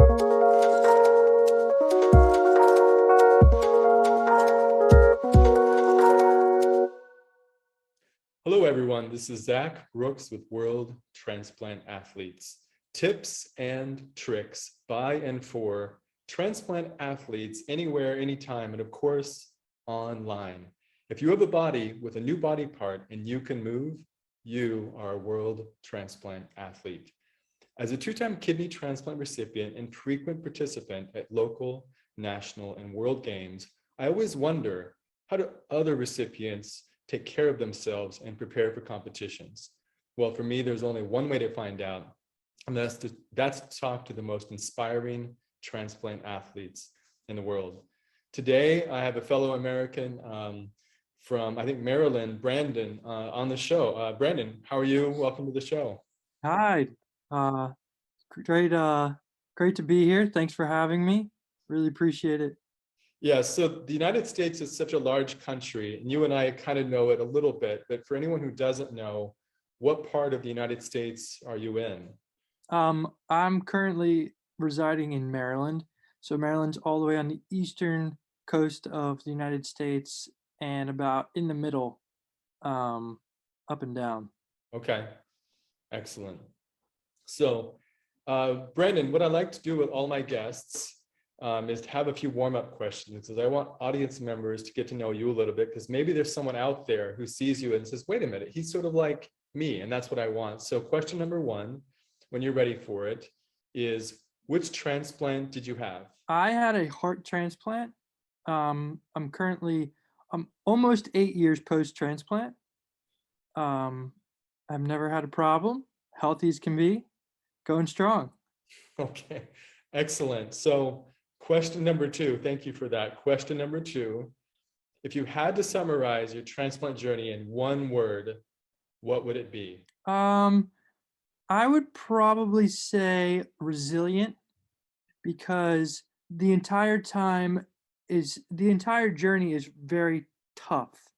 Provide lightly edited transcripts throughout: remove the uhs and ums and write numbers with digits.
Hello, everyone. This is Zach Brooks with World Transplant Athletes. Tips and tricks by and for transplant athletes anywhere, anytime, and of course, online. If you have a body with a new body part and you can move, you are a World Transplant Athlete. As a two-time kidney transplant recipient and frequent participant at local, national, and world games, I always wonder, how do other recipients take care of themselves and prepare for competitions? Well, for me, there's only one way to find out, and that's to talk to the most inspiring transplant athletes in the world. Today, I have a fellow American from, I think, Maryland, Brandon, on the show. Brandon, how are you? Welcome to the show. Hi, great to be here. Thanks for having me. Really appreciate it. Yeah, so the United States is such a large country, and you and I kind of know it a little bit, but for anyone who doesn't know, what part of the United States are you in? I'm currently residing in Maryland. So Maryland's all the way on the eastern coast of the United States and about in the middle, up and down. Okay, excellent. So, Brandon, what I like to do with all my guests is to have a few warm-up questions, because I want audience members to get to know you a little bit, because maybe there's someone out there who sees you and says, wait a minute, he's sort of like me, and that's what I want. So question number one, when you're ready for it, is which transplant did you have? I had a heart transplant. I'm almost 8 years post-transplant. I've never had a problem, healthy as can be, going strong. Okay, excellent. So question number two, thank you for that. Question number two, if you had to summarize your transplant journey in one word, what would it be? I would probably say resilient, because the entire journey is very tough,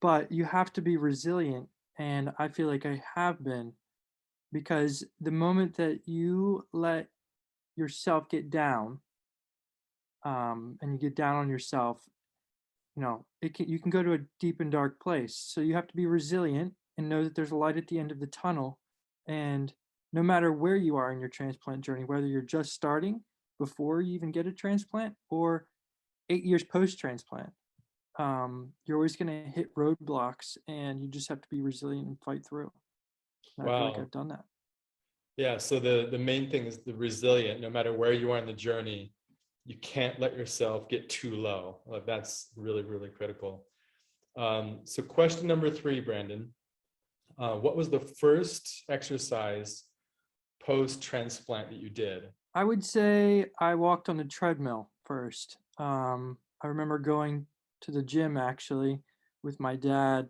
but you have to be resilient. And I feel like I have been, because the moment that you let yourself get down, and you get down on yourself, you can go to a deep and dark place. So you have to be resilient and know that there's a light at the end of the tunnel. And no matter where you are in your transplant journey, whether you're just starting before you even get a transplant or 8 years post-transplant, you're always going to hit roadblocks, and you just have to be resilient and fight through. And I feel like Wow. I've done that. Yeah, so the main thing is the resilient. No matter where you are in the journey, you can't let yourself get too low. Like, that's really, really critical. So question number three, Brandon, what was the first exercise post-transplant that you did? I would say I walked on the treadmill first. I remember going to the gym actually with my dad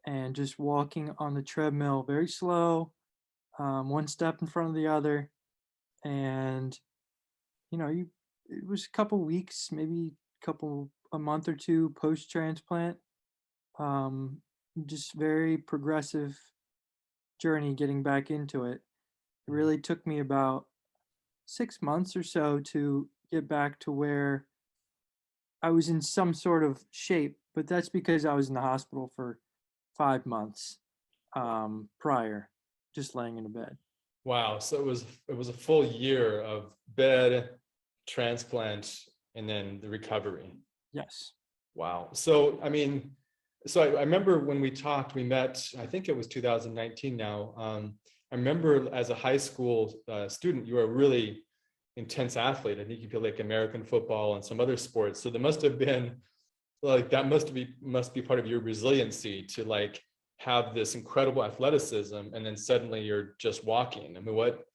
and just walking on the treadmill very slow, one step in front of the other. And, it was a couple weeks, maybe a month or two post-transplant. Just very progressive journey getting back into it. It really took me about 6 months or so to get back to where I was in some sort of shape, but that's because I was in the hospital for 5 months prior, just laying in a bed. Wow, so it was a full year of bed, transplant, and then the recovery. Yes. Wow. So I remember when we talked, we met, I think it was 2019 now. I remember as a high school student, you were a really intense athlete. I think you played like American football and some other sports. So there must have been like, that must be part of your resiliency to like have this incredible athleticism, and then suddenly you're just walking. I mean, what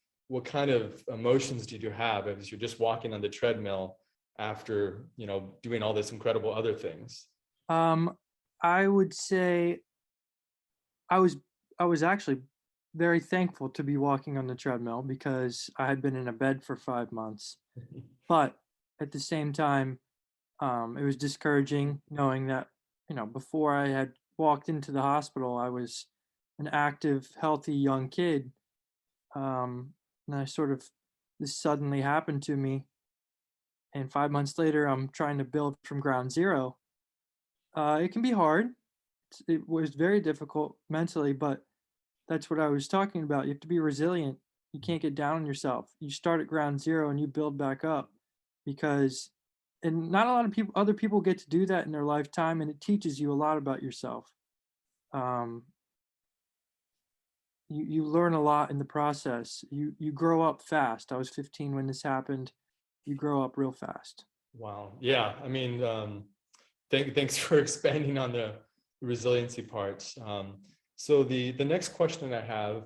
kind of emotions did you have as you're just walking on the treadmill after, doing all this incredible other things? I would say I was actually very thankful to be walking on the treadmill, because I had been in a bed for 5 months. But at the same time, it was discouraging knowing that, before I had walked into the hospital, I was an active, healthy young kid. And I sort of this suddenly happened to me, and 5 months later, I'm trying to build from ground zero. It can be hard. It was very difficult mentally, but that's what I was talking about. You have to be resilient. You can't get down on yourself. You start at ground zero and you build back up because, and not a lot of people, other people get to do that in their lifetime, and it teaches you a lot about yourself. Um, you learn a lot in the process. You grow up fast. I was 15 when this happened. You grow up real fast. Wow. Yeah. I mean, thanks for expanding on the resiliency part. So the next question I have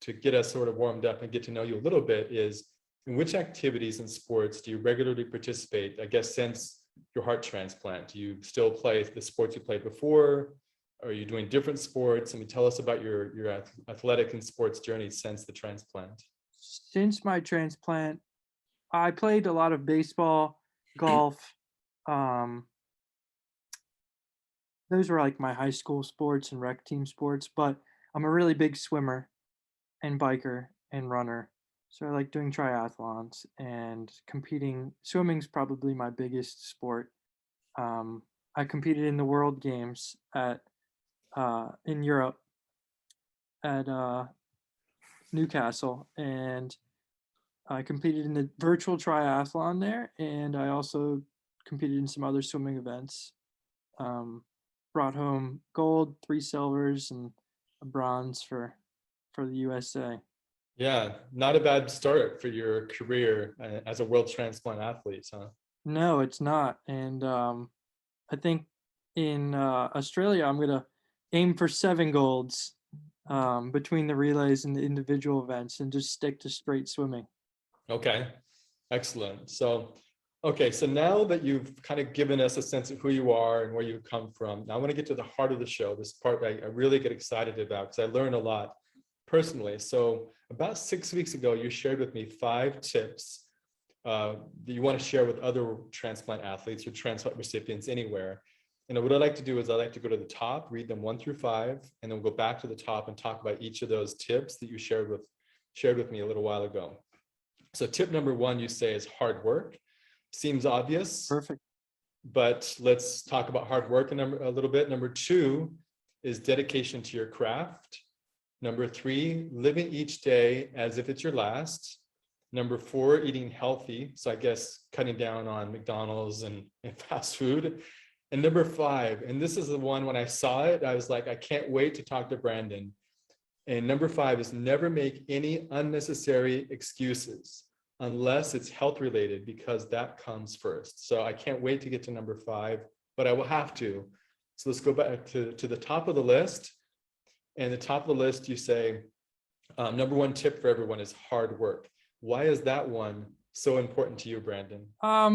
to get us sort of warmed up and get to know you a little bit is, in which activities and sports do you regularly participate? I guess since your heart transplant, do you still play the sports you played before? Are you doing different sports? I mean, tell us about your athletic and sports journey since the transplant. Since my transplant, I played a lot of baseball, golf. Um, those were like my high school sports and rec team sports, but I'm a really big swimmer and biker and runner. So I like doing triathlons and competing. Swimming's probably my biggest sport. I competed in the World Games at in Europe at Newcastle, and I competed in the virtual triathlon there, and I also competed in some other swimming events. Um, Brought home gold, 3 silvers, and a bronze for the USA. Yeah, not a bad start for your career as a world transplant athlete, huh? No, it's not, and I think in Australia I'm gonna aim for 7 golds between the relays and the individual events, and just stick to straight swimming. Okay, excellent. So, okay, so now that you've kind of given us a sense of who you are and where you come from, now I want to get to the heart of the show, this part I really get excited about because I learn a lot personally. So about 6 weeks ago, you shared with me 5 tips that you want to share with other transplant athletes or transplant recipients anywhere. And what I like to do is I like to go to the top, read them 1 through 5, and then we'll go back to the top and talk about each of those tips that you shared with me a little while ago. So tip number 1, you say, is hard work. Seems obvious, Perfect. but let's talk about hard work a little bit. Number 2 is dedication to your craft. Number 3, living each day as if it's your last. Number 4, eating healthy. So I guess cutting down on McDonald's and fast food. And number 5, and this is the one when I saw it, I was like, I can't wait to talk to Brandon. And number 5 is never make any unnecessary excuses unless it's health related, because that comes first. So I can't wait to get to number 5, but I will have to. So let's go back to the top of the list. And the top of the list, you say, number 1 tip for everyone is hard work. Why is that one so important to you, Brandon? I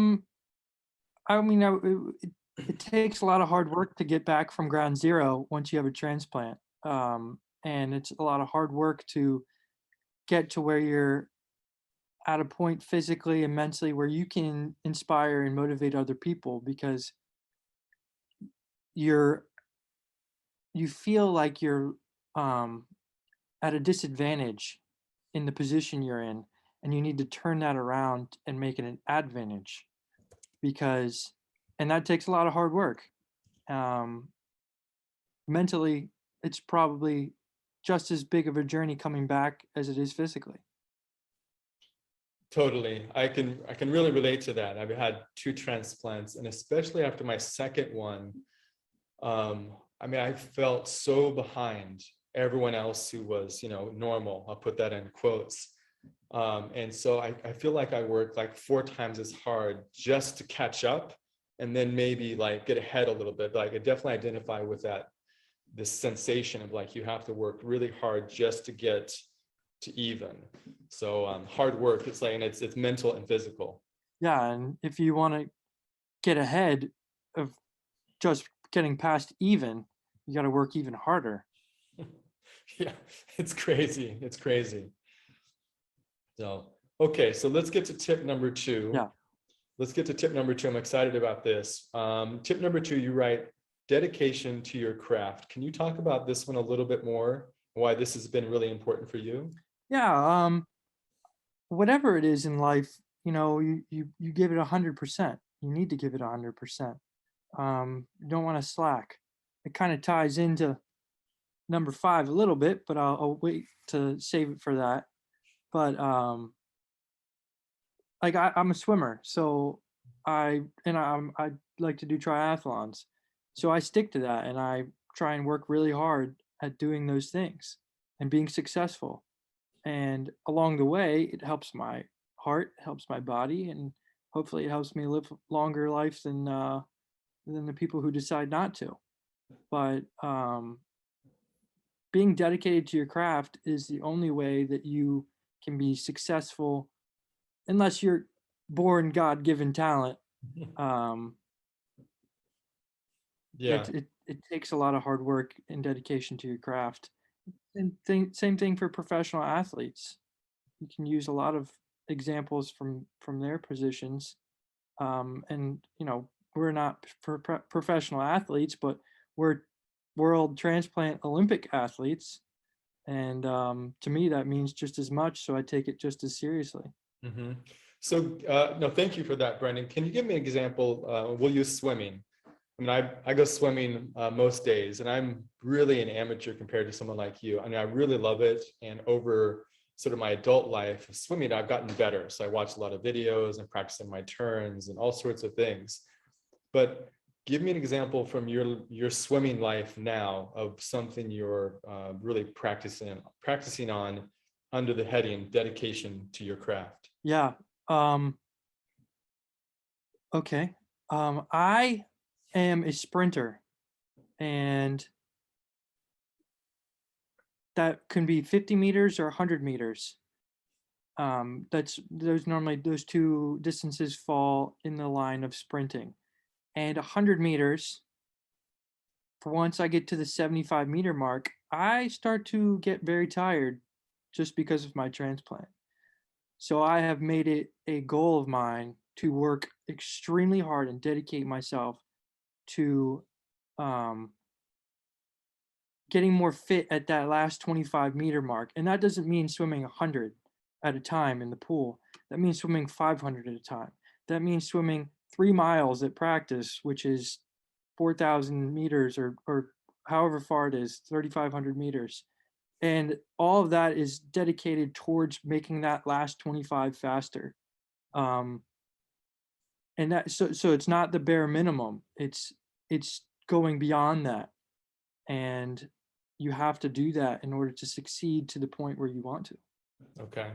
mean, it takes a lot of hard work to get back from ground zero once you have a transplant. And it's a lot of hard work to get to where you're at a point physically and mentally where you can inspire and motivate other people, because you feel like you're at a disadvantage in the position you're in, and you need to turn that around and make it an advantage, and that takes a lot of hard work. Mentally, it's probably just as big of a journey coming back as it is physically. Totally. I can really relate to that. I've had 2 transplants, and especially after my second one, I mean, I felt so behind everyone else who was, normal. I'll put that in quotes. And so I feel like I worked like 4 times as hard just to catch up, and then maybe like get ahead a little bit. But I could definitely identify with this sensation of like, you have to work really hard just to get to even. So hard work, it's like, and it's mental and physical. Yeah, and if you want to get ahead of just getting past even, you got to work even harder. Yeah, it's crazy. It's crazy. So, okay, so let's get to tip number 2. Yeah. Let's get to tip number 2. I'm excited about this. Tip number 2, you write dedication to your craft. Can you talk about this one a little bit more? Why this has been really important for you? Yeah. whatever it is in life, you give it 100%. You need to give it 100%. You don't want to slack. It kind of ties into number 5 a little bit, but I'll wait to save it for that. But like I'm a swimmer, so I like to do triathlons, so I stick to that and I try and work really hard at doing those things and being successful. And along the way, it helps my heart, helps my body, and hopefully it helps me live longer life than the people who decide not to. But being dedicated to your craft is the only way that you can be successful, unless you're born God-given talent. Um, Yeah. it takes a lot of hard work and dedication to your craft. And same thing for professional athletes. You can use a lot of examples from their positions. And we're not professional athletes, but we're World Transplant Olympic athletes. And to me, that means just as much. So I take it just as seriously. Mm-hmm. So, no, thank you for that, Brendan. Can you give me an example? We'll use swimming. I mean, I go swimming most days, and I'm really an amateur compared to someone like you. I mean, I really love it. And over sort of my adult life, swimming, I've gotten better. So I watch a lot of videos and practicing my turns and all sorts of things. But give me an example from your swimming life now of something you're really practicing on under the heading dedication to your craft. Yeah. Okay. I am a sprinter, and that can be 50 meters or 100 meters. Those two distances fall in the line of sprinting. And 100 meters, for once I get to the 75-meter mark, I start to get very tired just because of my transplant. So I have made it a goal of mine to work extremely hard and dedicate myself to getting more fit at that last 25-meter mark. And that doesn't mean swimming 100 at a time in the pool. That means swimming 500 at a time. That means swimming 3 miles at practice, which is 4,000 meters or however far it is, 3,500 meters. And all of that is dedicated towards making that last 25 faster. And that so it's not the bare minimum. It's going beyond that. And you have to do that in order to succeed to the point where you want to. Okay.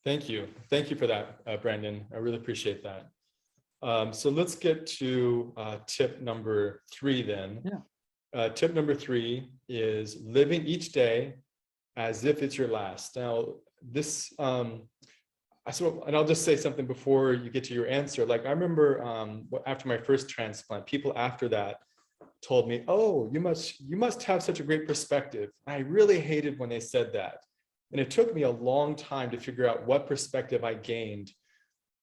Thank you. Thank you for that, Brandon. I really appreciate that. So let's get to tip number 3 then. Yeah. Tip number 3 is living each day as if it's your last. Now, this, and I'll just say something before you get to your answer. Like I remember after my first transplant, people after that told me, "Oh, you must have such a great perspective." I really hated when they said that. And it took me a long time to figure out what perspective I gained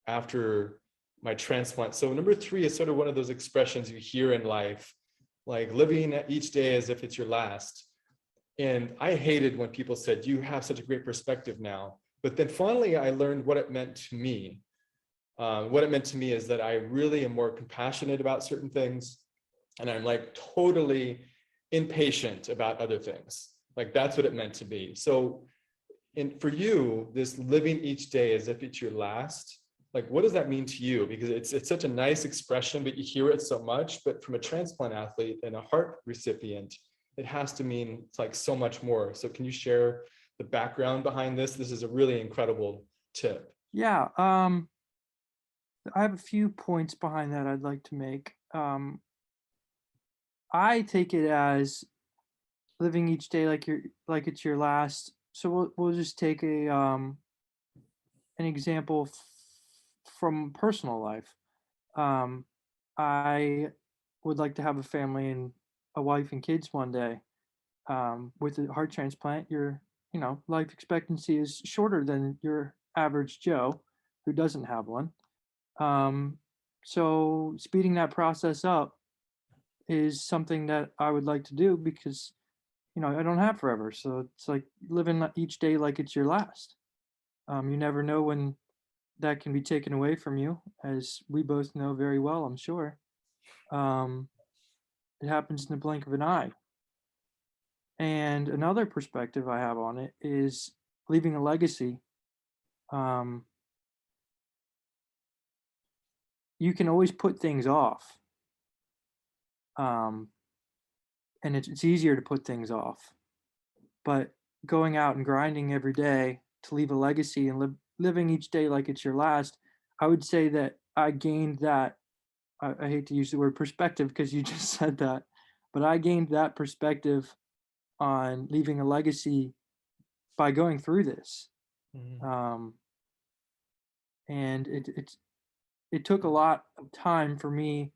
after my transplant. So number 3 is sort of one of those expressions you hear in life, like living each day as if it's your last. And I hated when people said, "You have such a great perspective now." But then finally, I learned what it meant to me. What it meant to me is that I really am more compassionate about certain things. And I'm like totally impatient about other things. Like that's what it meant to be. So for you, this living each day as if it's your last, like what does that mean to you? Because it's such a nice expression, but you hear it so much. But from a transplant athlete and a heart recipient, it has to mean it's like so much more. So can you share the background behind this? This is a really incredible tip. Yeah. I have a few points behind that I'd like to make. I take it as living each day like it's your last. So we'll just take an example from personal life. I would like to have a family and a wife and kids one day. With a heart transplant, your life expectancy is shorter than your average Joe who doesn't have one. So speeding that process up is something that I would like to do because I don't have forever. So it's like living each day like it's your last. You never know when that can be taken away from you, as we both know very well, I'm sure. It happens in the blink of an eye. And another perspective I have on it is leaving a legacy. You can always put things off. And it's easier to put things off. But going out and grinding every day to leave a legacy and living each day like it's your last, I would say that I gained that. I hate to use the word perspective because you just said that, but I gained that perspective on leaving a legacy by going through this. And it took a lot of time for me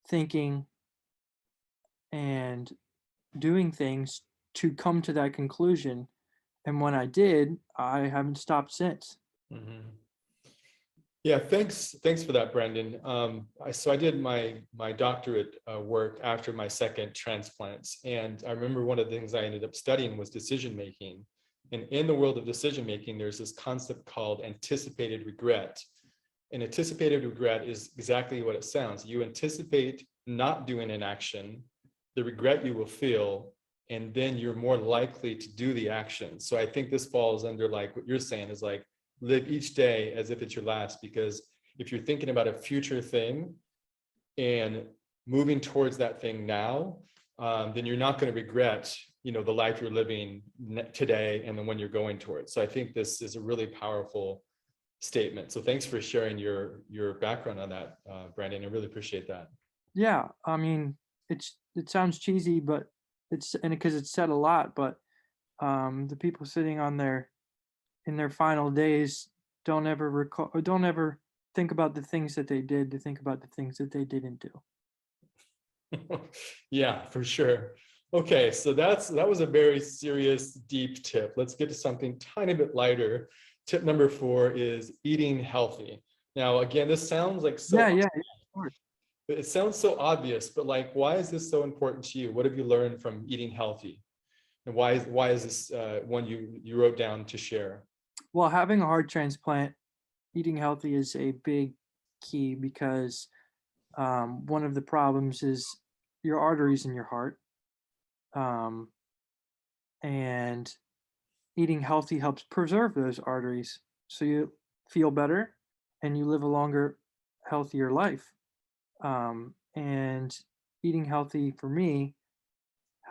thinking and doing things to come to that conclusion. And when I did, I haven't stopped since. Yeah, thanks for that, Brandon. So I did my doctorate work after my second transplants, and I remember one of the things I ended up studying was decision making. And in the world of decision making, there's this concept called anticipated regret. And anticipated regret is exactly what it sounds. You anticipate not doing an action, the regret you will feel, and then you're more likely to do the action. So I think this falls under like what you're saying is like, live each day as if it's your last, because if you're thinking about a future thing and moving towards that thing now, then you're not going to regret, the life you're living today and the one you're going towards. So I think this is a really powerful statement. So thanks for sharing your background on that, Brandon. I really appreciate that. Yeah, I mean, it sounds cheesy, but because it's said a lot, but the people sitting in their final days don't ever recall or don't ever think about the things that they did, to think about the things that they didn't do. Yeah, for sure. Okay, so that was a very serious, deep tip. Let's get to something tiny bit lighter. Tip number 4 is eating healthy. Now, again, this sounds like so Yeah. it sounds so obvious, but like, why is this so important to you? What have you learned from eating healthy? And why is this one you wrote down to share? Well, having a heart transplant, eating healthy is a big key because one of the problems is your arteries in your heart. And eating healthy helps preserve those arteries so you feel better and you live a longer, healthier life. And eating healthy for me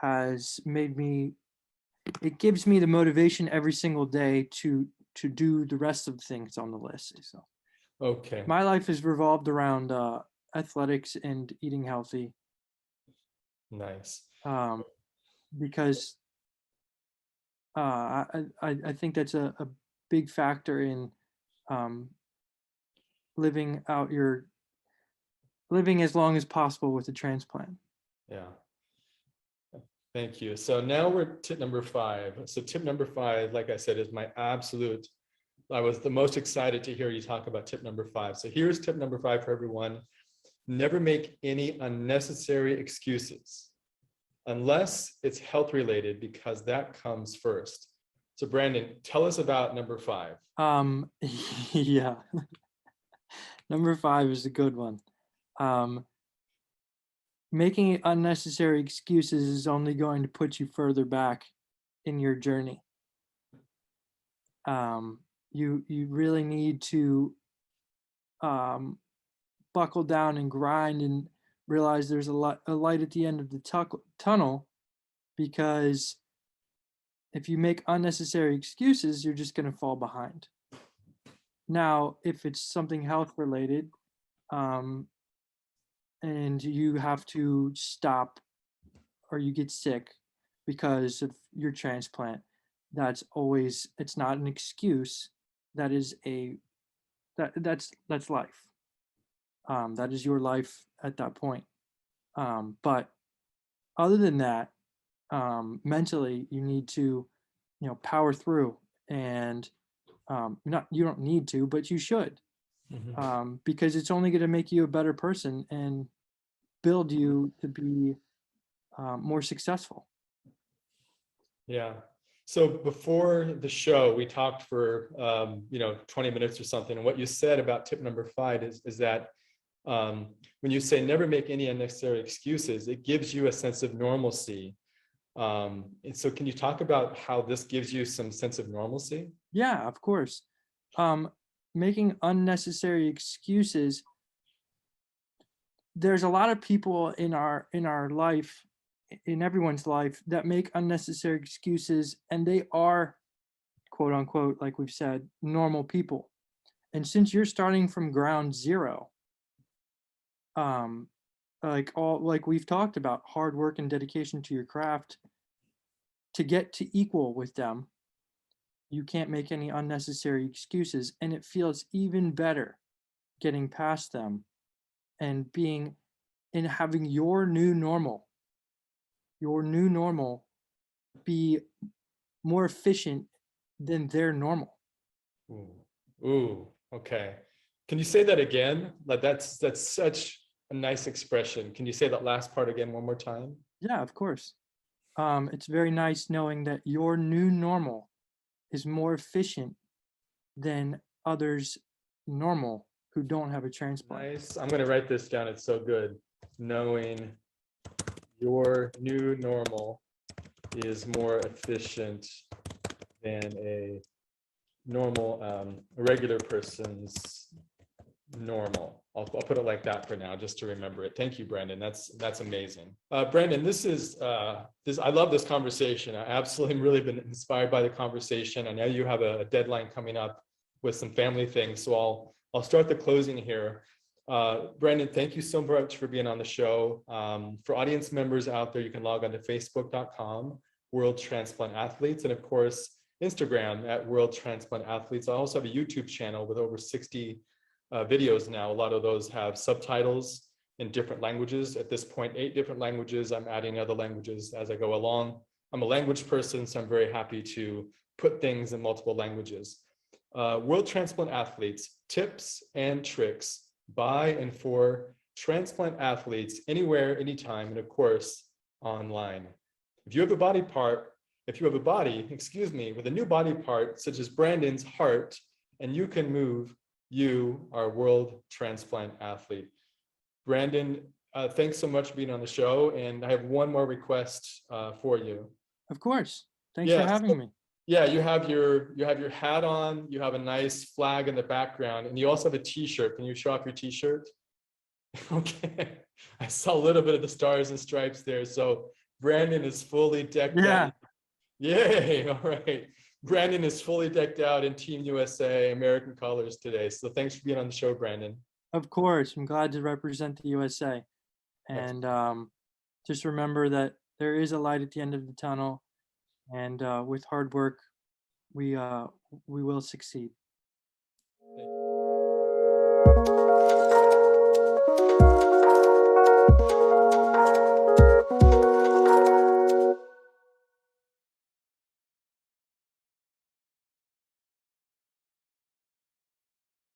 has it gives me the motivation every single day to do the rest of the things on the list. So Okay. my life is revolved around athletics and eating healthy. Nice. Because I think that's a big factor in living as long as possible with a transplant. Yeah. Thank you. So now we're tip number 5. So tip number 5, like I said, is I was the most excited to hear you talk about tip number 5. So here's tip number 5 for everyone. Never make any unnecessary excuses unless it's health related, because that comes first. So Brandon, tell us about number 5. Yeah. Number 5 is a good one. Making unnecessary excuses is only going to put you further back in your journey. You really need to buckle down and grind and realize there's a light at the end of the tunnel, because if you make unnecessary excuses, you're just going to fall behind. Now, if it's something health related, and you have to stop or you get sick because of your transplant, it's not an excuse. That is that's life. That is your life at that point. But other than that, mentally you need to, power through, and you don't need to, but you should. Because it's only going to make you a better person and build you to be more successful. Yeah. So before the show, we talked for 20 minutes or something. And what you said about tip number 5 is that when you say never make any unnecessary excuses, it gives you a sense of normalcy. And so can you talk about how this gives you some sense of normalcy? Yeah, of course. Making unnecessary excuses. There's a lot of people in our life, in everyone's life, that make unnecessary excuses, and they are, quote unquote, like we've said, normal people. And since you're starting from ground zero, like we've talked about, hard work and dedication to your craft, to get to equal with them, you can't make any unnecessary excuses. And it feels even better getting past them and having your new normal be more efficient than their normal. Ooh, okay. Can you say that again? Like that's such a nice expression. Can you say that last part again one more time? Yeah, of course. It's very nice knowing that your new normal is more efficient than others' normal who don't have a transplant. Nice. I'm going to write this down. It's so good. Knowing your new normal is more efficient than a normal, a regular person's normal. I'll put it like that for now, just to remember it. Thank you, Brandon. That's amazing. Brandon, I love this conversation. I absolutely really been inspired by the conversation. I know you have a deadline coming up with some family things, so I'll start the closing here. Brandon, thank you so much for being on the show. For audience members out there, you can log on to facebook.com, World Transplant Athletes, and of course, Instagram at World Transplant Athletes. I also have a YouTube channel with over 60 videos now. A lot of those have subtitles in different languages. At this point, 8 different languages. I'm adding other languages as I go along. I'm a language person, so I'm very happy to put things in multiple languages. World Transplant Athletes, tips and tricks by and for transplant athletes anywhere, anytime, and of course, online. If you have a body, with a new body part, such as Brandon's heart, and you can move, you are a World Transplant Athlete. Brandon, thanks so much for being on the show. And I have one more request for you. Of course. Thanks for having me. Yeah, you have your hat on, you have a nice flag in the background, and you also have a t-shirt. Can you show off your t-shirt? Okay. I saw a little bit of the stars and stripes there. So Brandon is fully decked out. Yay. All right. Brandon is fully decked out in Team USA American colors today. So thanks for being on the show, Brandon. Of course. I'm glad to represent the USA. And just remember that there is a light at the end of the tunnel. And with hard work, we will succeed.